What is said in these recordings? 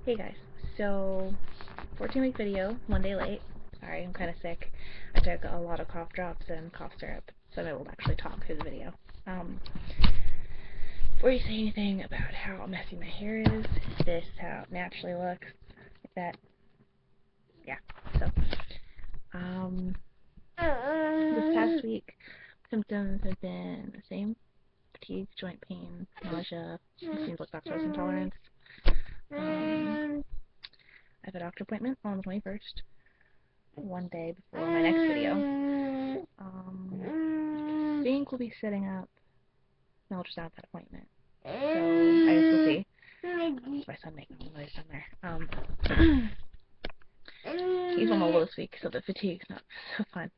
Hey guys, so 14-week video, one day late. Sorry, I'm kind of sick. I took a lot of cough drops and cough syrup, so I'm able to actually talk through the video. Before you say anything about how messy my hair is, this how it naturally looks, like that. Yeah, so, this past week, symptoms have been the same. Fatigue, joint pain, nausea, it seems like lactose intolerance. I have a doctor appointment on the 21st, one day before my next video. I think we'll be setting up an ultrasound at that appointment. So I guess we'll see. That's my son making a noise down there. He's on the low this week, so the fatigue's not so fun.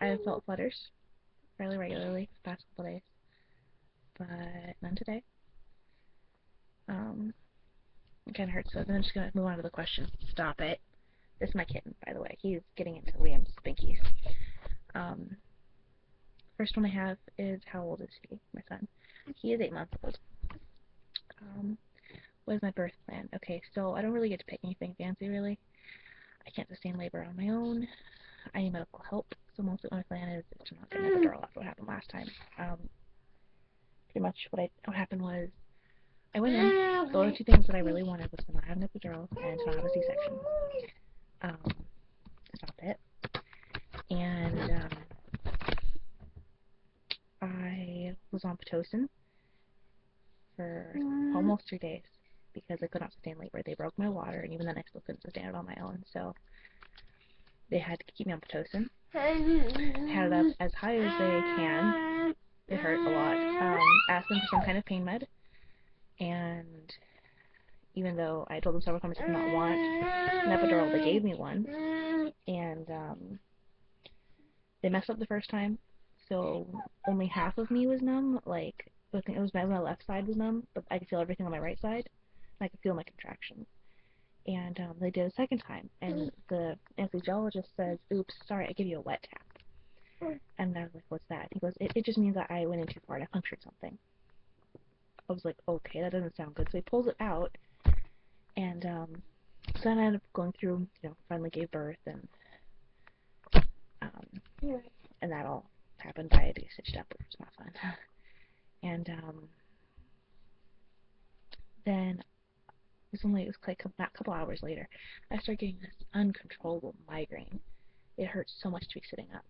I have felt flutters fairly regularly the past couple days, but none today. It kind of hurts, so then I'm just going to move on to the question. Stop it. This is my kitten, by the way. He's getting into Liam's Spinkies. First one I have is, how old is he? My son. He is 8 months old. What is my birth plan? Okay, so I don't really get to pick anything fancy, really. I can't sustain labor on my own. I need medical help, so mostly my plan is to not get an epidural after what happened last time. Pretty much what happened was, I went in, the only two things that I really wanted was to not have an epidural and to not have a C-section. That's not it. And, I was on Pitocin for almost 3 days because I could not sustain labor. They broke my water, and even then I still couldn't sustain it on my own, so they had to keep me on Pitocin. Had it up as high as they can. It hurt a lot. Asked them for some kind of pain med, and even though I told them several times I did not want an epidural, they gave me one, and they messed up the first time, so only half of me was numb. Like, I think it was my left side was numb, but I could feel everything on my right side, and I could feel my contractions. And they did a second time, and the anesthesiologist says, "Oops, sorry, I gave you a wet tap." And I was like, "What's that?" He goes, "It just means that I went in too far and I punctured something." I was like, "Okay, that doesn't sound good." So he pulls it out, and so then I ended up going through, finally gave birth, and that all happened by a stitched up, which was not fun. And then it was like a couple hours later, I started getting this uncontrollable migraine. It hurts so much to be sitting up,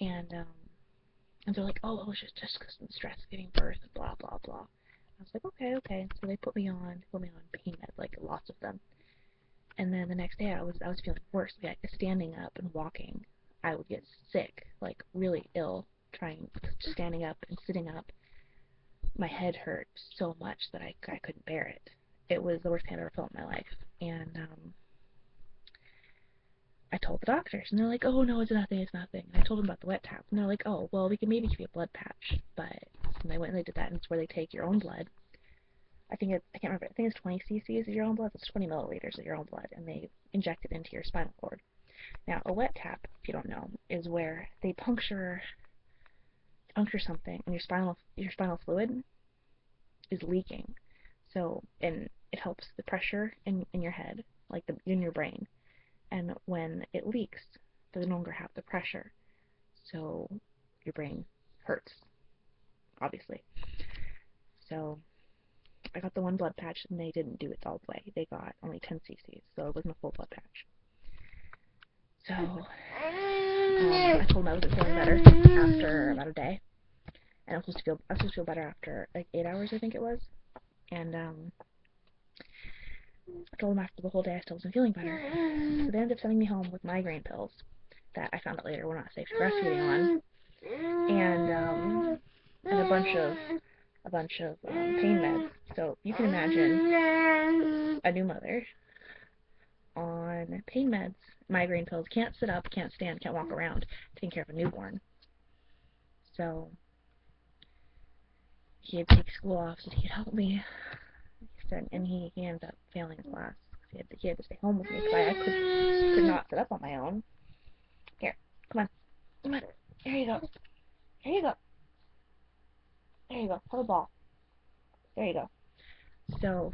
and they're like, "Oh, it was just because of the stress of giving birth, blah blah blah." I was like, okay. So they put me on pain med, like lots of them. And then the next day, I was feeling worse. Like, standing up and walking, I would get sick, like really ill. Standing up and sitting up, my head hurt so much that I couldn't bear it. It was the worst pain I've ever felt in my life. And I told the doctors, and they're like, "Oh no, it's nothing, it's nothing." And I told them about the wet tap, and they're like, "Oh, well, we can maybe give you a blood patch." And they went and they did that, and it's where they take your own blood. I can't remember. I think it's 20 cc's of your own blood. It's 20 milliliters of your own blood, and they inject it into your spinal cord. Now, a wet tap, if you don't know, is where they puncture something, and your spinal fluid is leaking. So, and it helps the pressure in your head, like in your brain. And when it leaks, they no longer have the pressure. So your brain hurts, obviously. So I got the one blood patch, and they didn't do it all the way. They got only 10 cc's, so it wasn't a full blood patch. So I told them I wasn't feeling better after about a day, and I was supposed to feel better after like 8 hours, I think it was. And I told them after the whole day I still wasn't feeling better. So they ended up sending me home with migraine pills that I found out later were not safe for breastfeeding on, and a bunch of pain meds. So you can imagine a new mother on pain meds, migraine pills, can't sit up, can't stand, can't walk around, taking care of a newborn. So he had to take school off so he could help me. And he ended up failing his class. He had to stay home with me because I could not sit up on my own. Here, come on. Here you go. Here you go. There you go. Have a ball. There you go. So,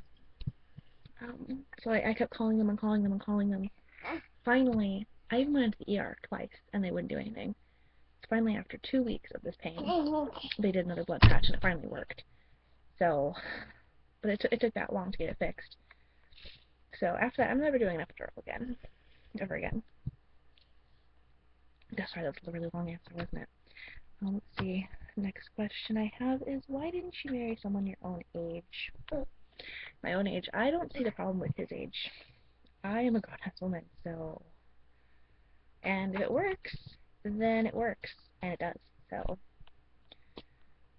so I kept calling them and calling them and calling them. Finally, I even went to the ER twice, and they wouldn't do anything. So finally, after 2 weeks of this pain, they did another blood patch, and it finally worked. So, but it took that long to get it fixed. So after that, I'm never doing an epidural again. Ever again. Sorry, that was a really long answer, wasn't it? Let's see. Next question I have is, why didn't you marry someone your own age? My own age. I don't see the problem with his age. I am a grown-ass woman, so... And if it works, then it works. And it does. So,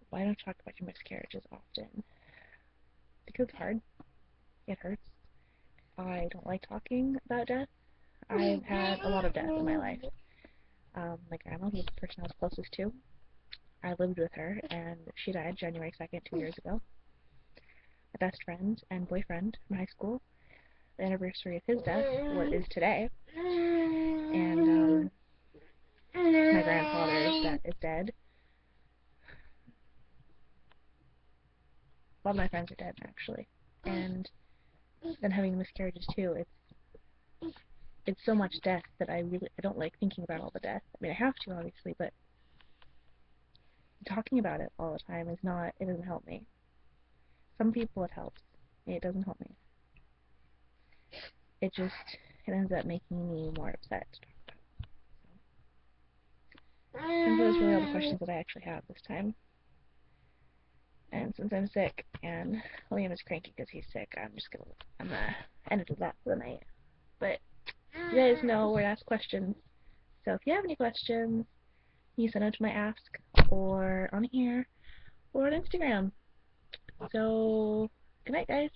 why don't you talk about your miscarriages often? Because it's hard. It hurts. I don't like talking about death. I've had a lot of death in my life. My grandma, who's the person I was closest to, I lived with her, and she died January 2nd, 2 years ago. My best friend and boyfriend from high school, the anniversary of his death is today. And my grandfather that is dead. A lot of my friends are dead, actually. And then having miscarriages too, it's so much death that I don't like thinking about all the death. I mean, I have to, obviously, but talking about it all the time it doesn't help me. Some people it helps. It doesn't help me. It ends up making me more upset to talk about. And those are really all the questions that I actually have this time. And since I'm sick and Liam is cranky because he's sick, I'm gonna end it at that for the night. But you guys know where to ask questions. So if you have any questions, you send them to my Ask, or on here, or on Instagram. So, good night, guys.